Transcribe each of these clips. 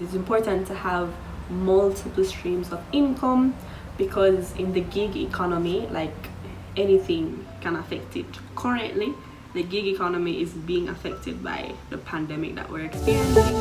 It's important to have multiple streams of income because in the gig economy, like anything can affect it. Currently, the gig economy is being affected by the pandemic that we're experiencing.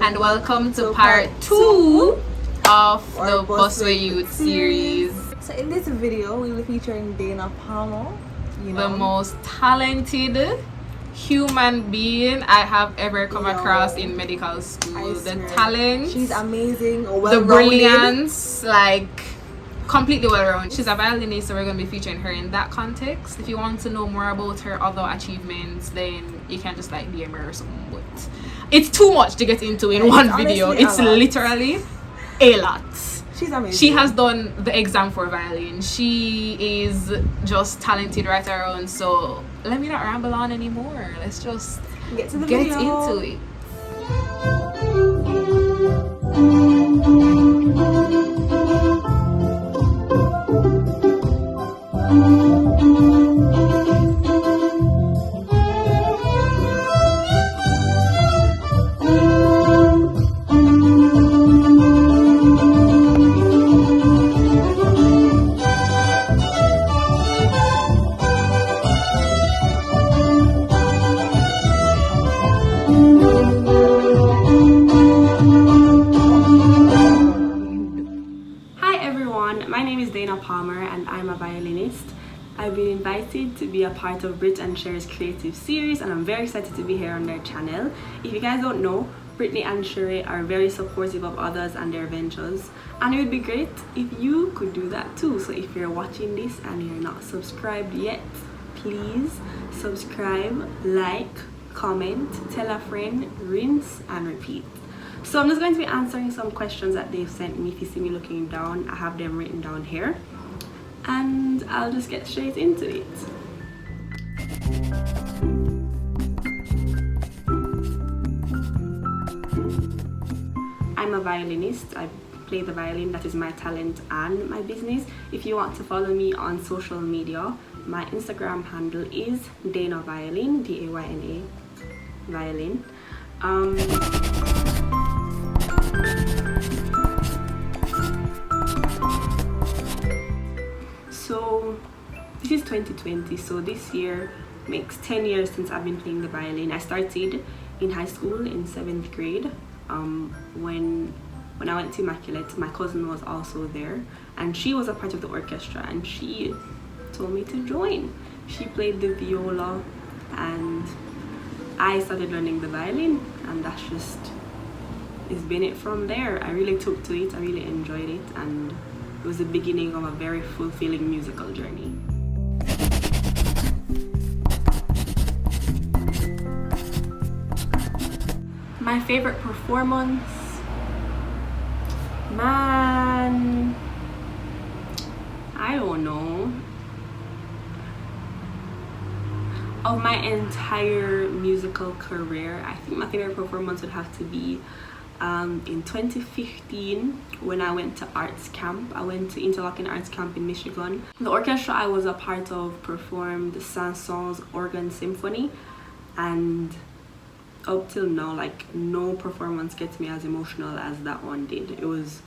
And welcome to part 2 of the Weh Yutes series. So in this video, we will be featuring Dayna Palmer, the most talented human being I have ever come across in medical school. The talent, she's amazing, the brilliance, like completely well-rounded. She's a violinist, so we're going to be featuring her in that context. If you want to know more about her other achievements, then you can just like DM her or something, but it's too much to get into in one video. It's literally a lot. She's amazing. She has done the exam for violin. She is just talented right around. So let me not ramble on anymore. Let's just get into it. Dayna Palmer and I'm a violinist. I've been invited to be a part of Brit and Cher's creative series and I'm very excited to be here on their channel. If you guys don't know, Brittany and Sherry are very supportive of others and their ventures, and it would be great if you could do that too. So if you're watching this and you're not subscribed yet, please subscribe, like, comment, tell a friend, rinse and repeat. So I'm just going to be answering some questions that they've sent me. If you see me looking down, I have them written down here. And I'll just get straight into it. I'm a violinist. I play the violin. That is my talent and my business. If you want to follow me on social media, my Instagram handle is Dayna Violin, Dayna Violin. So this is 2020, so this year makes 10 years since I've been playing the violin. I started in high school in 7th grade. When I went to Immaculate, my cousin was also there and she was a part of the orchestra and she told me to join. She played the viola and I started learning the violin, and that's just, it's been it from there. I really took to it, I really enjoyed it, and it was the beginning of a very fulfilling musical journey. My favorite performance? Man, I don't know. Of my entire musical career, I think my favorite performance would have to be in 2015 when I went to arts camp. I went to Interlochen Arts Camp in Michigan. The orchestra I was a part of performed Saint-Saëns Organ Symphony, and up till now, like, no performance gets me as emotional as that one did. It was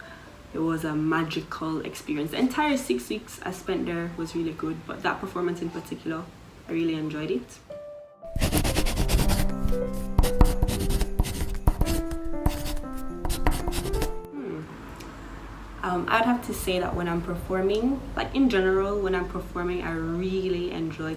a magical experience. The entire 6 weeks I spent there was really good, but that performance in particular, I really enjoyed it. I'd have to say that when I'm performing, like in general, when I'm performing, I really enjoy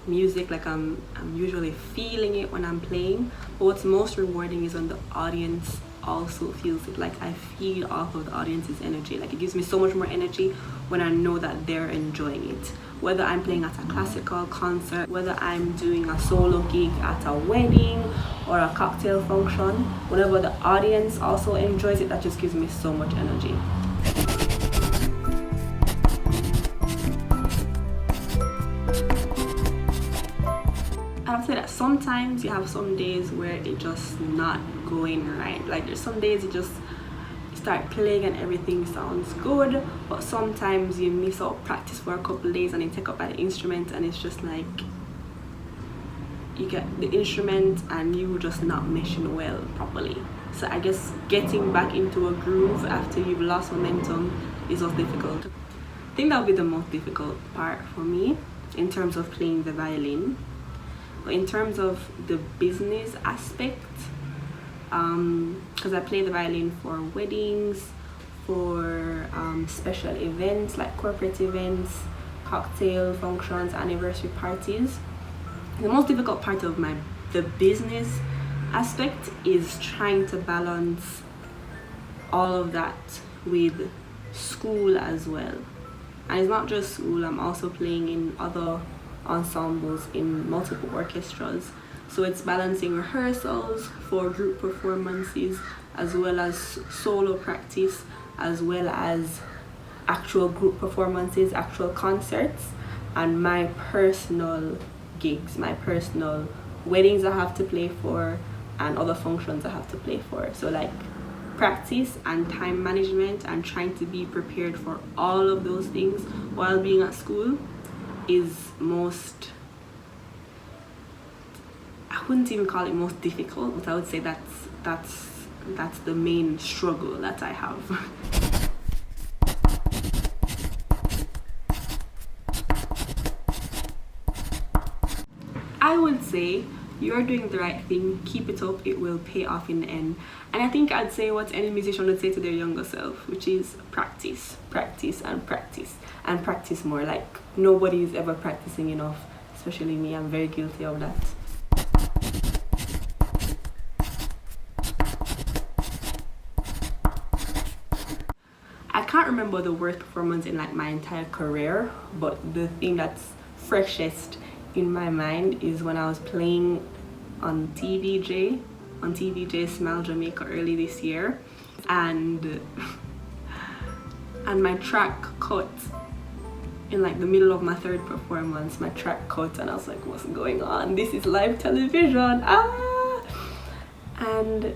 music, like I'm usually feeling it when I'm playing. But what's most rewarding is when the audience also feels it. Like I feed off of the audience's energy. Like it gives me so much more energy when I know that they're enjoying it. Whether I'm playing at a classical concert, whether I'm doing a solo gig at a wedding or a cocktail function, whenever the audience also enjoys it, that just gives me so much energy. I would say that sometimes you have some days where it's just not going right. Like there's some days you just start playing and everything sounds good, but sometimes you miss out practice for a couple of days and you take up an instrument and it's just like you get the instrument and you just not meshing well properly. So I guess getting back into a groove after you've lost momentum is what's difficult. I think that would be the most difficult part for me in terms of playing the violin. But in terms of the business aspect, because I play the violin for weddings, for special events like corporate events, cocktail functions, anniversary parties. The most difficult part of the business aspect is trying to balance all of that with school as well. And it's not just school, I'm also playing in other ensembles in multiple orchestras. So it's balancing rehearsals for group performances as well as solo practice, as well as actual group performances, actual concerts, and my personal gigs, my personal weddings I have to play for and other functions I have to play for. So like practice and time management and trying to be prepared for all of those things while being at school is most, I wouldn't even call it most difficult, but I would say that's the main struggle that I have. I would say you're doing the right thing, keep it up, it will pay off in the end. And I think I'd say what any musician would say to their younger self, which is practice, practice, and practice, and practice more. Like nobody is ever practicing enough, especially me. I'm very guilty of that. I can't remember the worst performance in like my entire career, but the thing that's freshest in my mind is when I was playing on TVJ Smile Jamaica early this year, and my track cut in like the middle of my third performance. My track cut and I was like, what's going on? This is live television. And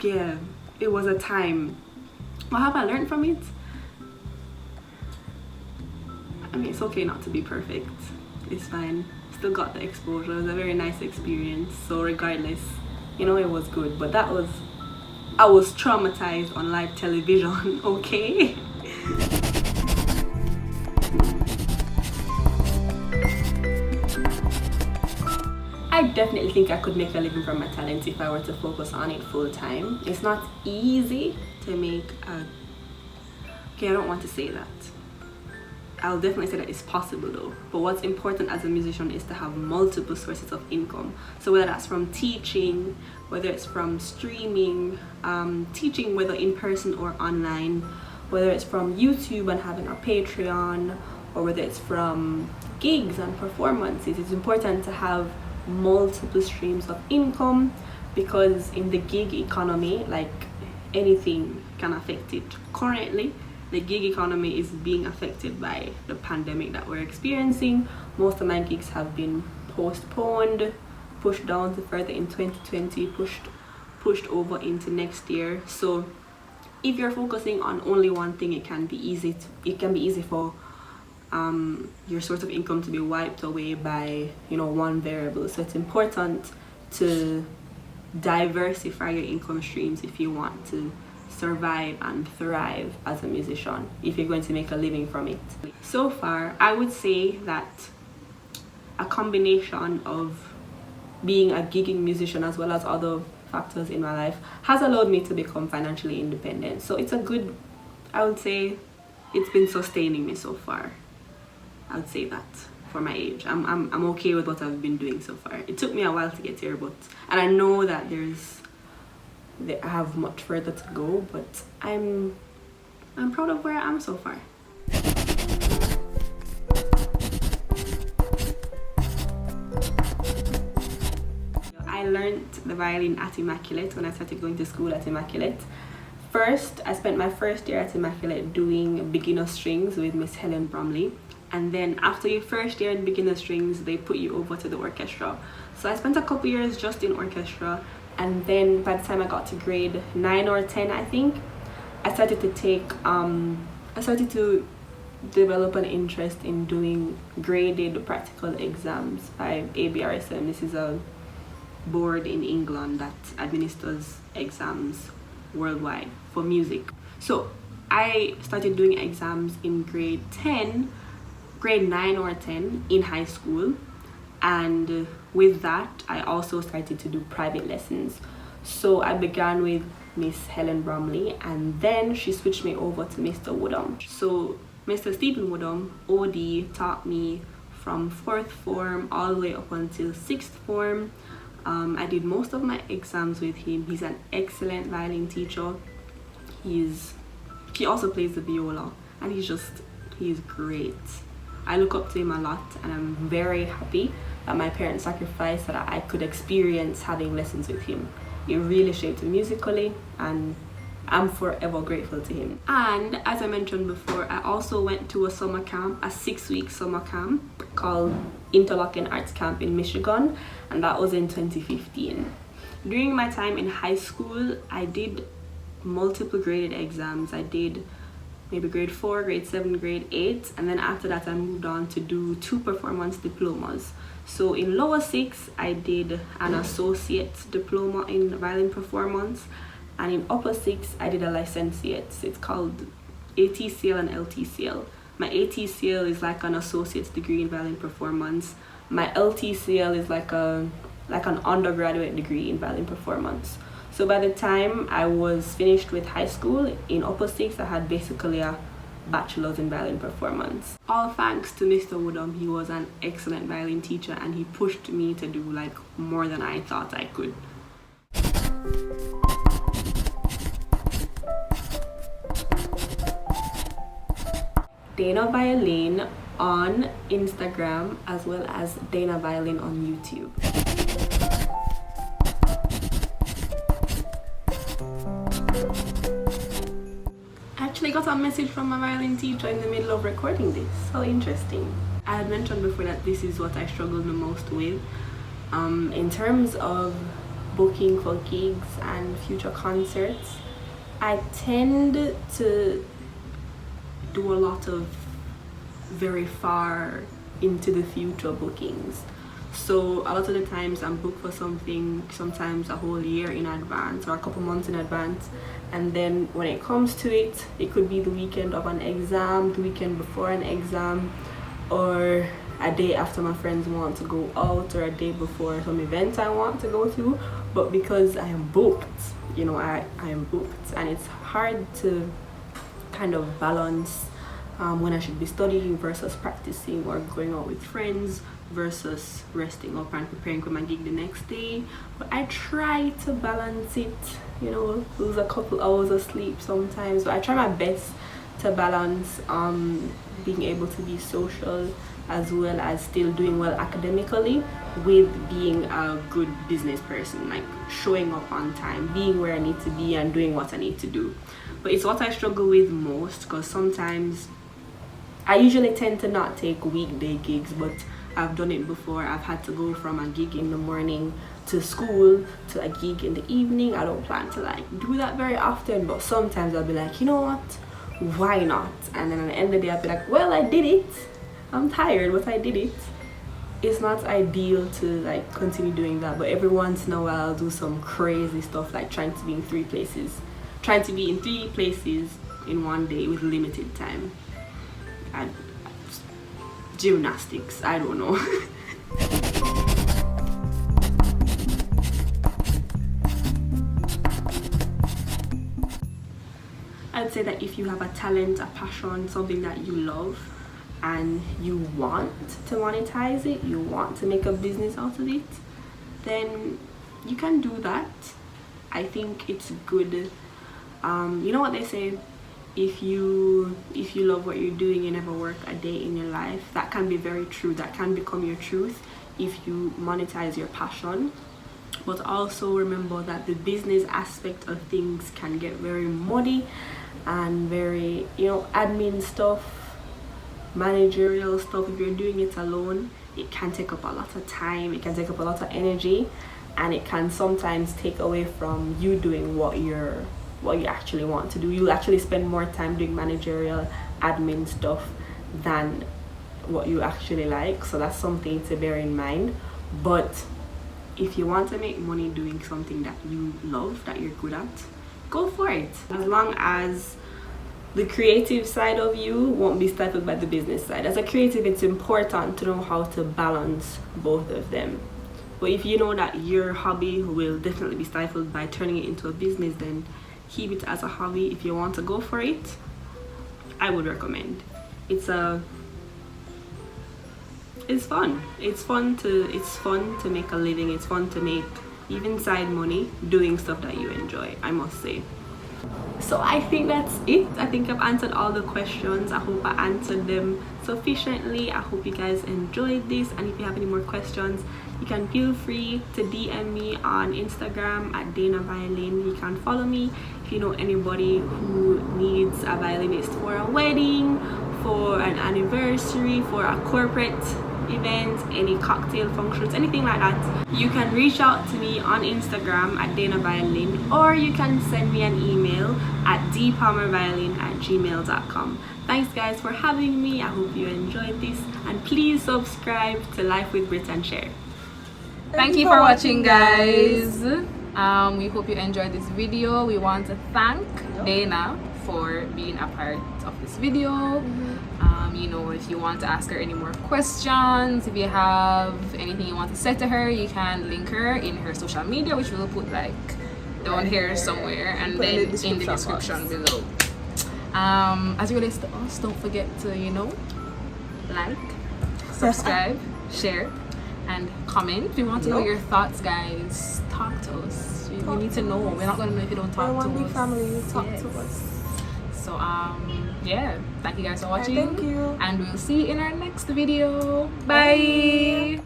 yeah, it was a time. What have I learned from it? I mean, it's okay not to be perfect. It's fine. Still got the exposure. It was a very nice experience. So regardless, you know, it was good. But I was traumatized on live television, okay? I definitely think I could make a living from my talent if I were to focus on it full time. It's not easy to make okay, I don't want to say that. I'll definitely say that it's possible though. But what's important as a musician is to have multiple sources of income. So whether that's from teaching, whether it's from streaming, teaching whether in person or online, whether it's from YouTube and having a Patreon, or whether it's from gigs and performances, it's important to have multiple streams of income, because in the gig economy, like anything can affect it. Currently, the gig economy is being affected by the pandemic that we're experiencing. Most of my gigs have been postponed, pushed down to further in 2020, pushed over into next year. So if you're focusing on only one thing, it can be easy for your source of income to be wiped away by, you know, one variable. So it's important to diversify your income streams if you want to survive and thrive as a musician, if you're going to make a living from it. So far, I would say that a combination of being a gigging musician as well as other factors in my life has allowed me to become financially independent. So it's a good, I would say it's been sustaining me so far. I would say that for my age. I'm okay with what I've been doing so far. It took me a while to get here, and I know that I have much further to go, but I'm proud of where I am so far. I learned the violin at Immaculate when I started going to school at Immaculate. First, I spent my first year at Immaculate doing beginner strings with Miss Helen Bromley. And then after your first year in beginner strings, they put you over to the orchestra. So I spent a couple years just in orchestra. And then by the time I got to grade 9 or 10, I think, I started to develop an interest in doing graded practical exams by ABRSM. This is a board in England that administers exams worldwide for music. So I started doing exams in grade 9 or 10 in high school, and with that I also started to do private lessons. So I began with Miss Helen Bromley, and then she switched me over to Mr. Woodham. So Mr. Stephen Woodham, OD, taught me from 4th form all the way up until 6th form. I did most of my exams with him. He's an excellent violin teacher. He also plays the viola, and he's great. I look up to him a lot, and I'm very happy that my parents sacrificed so that I could experience having lessons with him. It really shaped me musically, and I'm forever grateful to him. And as I mentioned before, I also went to a summer camp, a 6-week summer camp called Interlochen Arts Camp in Michigan, and that was in 2015. During my time in high school, I did multiple graded exams. I did maybe grade 4, grade 7, grade 8, and then after that I moved on to do 2 performance diplomas. So in lower 6, I did an associate diploma in violin performance, and in upper 6, I did a licentiate. It's called ATCL and LTCL. My ATCL is like an associate's degree in violin performance. My LTCL is like an undergraduate degree in violin performance. So by the time I was finished with high school, in upper 6, I had basically a bachelor's in violin performance. All thanks to Mr. Woodham. He was an excellent violin teacher, and he pushed me to do like more than I thought I could. Dayna Violin on Instagram, as well as Dayna Violin on YouTube. I actually got a message from my violin teacher in the middle of recording this. So interesting. I had mentioned before that this is what I struggle the most with. In terms of booking for gigs and future concerts, I tend to do a lot of very far into the future bookings. So a lot of the times I'm booked for something, sometimes a whole year in advance or a couple months in advance, and then when it comes to it, it could be the weekend of an exam, the weekend before an exam, or a day after my friends want to go out, or a day before some event I want to go to. But because I am booked, I am booked, and it's hard to kind of balance when I should be studying versus practicing, or going out with friends versus resting up and preparing for my gig the next day. But I try to balance it, lose a couple hours of sleep sometimes, but I try my best to balance being able to be social as well as still doing well academically with being a good business person, like showing up on time, being where I need to be, and doing what I need to do. But it's what I struggle with most, because sometimes I usually tend to not take weekday gigs, but I've done it before. I've had to go from a gig in the morning to school to a gig in the evening. I don't plan to do that very often, but sometimes I'll be like, you know what, why not? And then at the end of the day I'll be like, well, I did it. I'm tired, but I did it. It's not ideal to continue doing that, but every once in a while I'll do some crazy stuff, like trying to be in 3 places in one day with limited time. And gymnastics, I don't know. I'd say that if you have a talent, a passion, something that you love, and you want to monetize it, you want to make a business out of it, then you can do that. I think it's good. You know what they say, if you love what you're doing, you never work a day in your life. That can be very true. That can become your truth if you monetize your passion. But also remember that the business aspect of things can get very muddy and very, admin stuff, managerial stuff. If you're doing it alone, it can take up a lot of time, it can take up a lot of energy, and it can sometimes take away from you doing what you actually want to do. You actually spend more time doing managerial admin stuff than what you actually like. So that's something to bear in mind. But if you want to make money doing something that you love, that you're good at, go for it. As long as the creative side of you won't be stifled by the business side. As a creative, it's important to know how to balance both of them. But if you know that your hobby will definitely be stifled by turning it into a business, then keep it as a hobby. If you want to go for it, I would recommend. It's fun. It's fun to make a living. It's fun to make even side money doing stuff that you enjoy, I must say. So I think that's it. I think I've answered all the questions. I hope I answered them sufficiently. I hope you guys enjoyed this, and if you have any more questions, you can feel free to DM me on Instagram at Dayna Violin. You can follow me if you know anybody who needs a violinist for a wedding, for an anniversary, for a corporate event, any cocktail functions, anything like that. You can reach out to me on Instagram at Dayna Violin, or you can send me an email at dpalmerviolin@gmail.com. Thanks guys for having me. I hope you enjoyed this, and please subscribe to Life with Brit and Share. Thank you for watching, guys. We hope you enjoyed this video. We want to thank Dayna for being a part of this video. If you want to ask her any more questions, if you have anything you want to say to her, you can link her in her social media, which we'll put down here somewhere, and then in the description below. As it relates to us, don't forget to like, subscribe, share, and comment. If you want to know your thoughts, guys, talk to us. We need to know. We're not going to know if you don't talk to us. Big family, talk to us. So yeah, thank you guys for watching. Thank you, and we'll see you in our next video. Bye.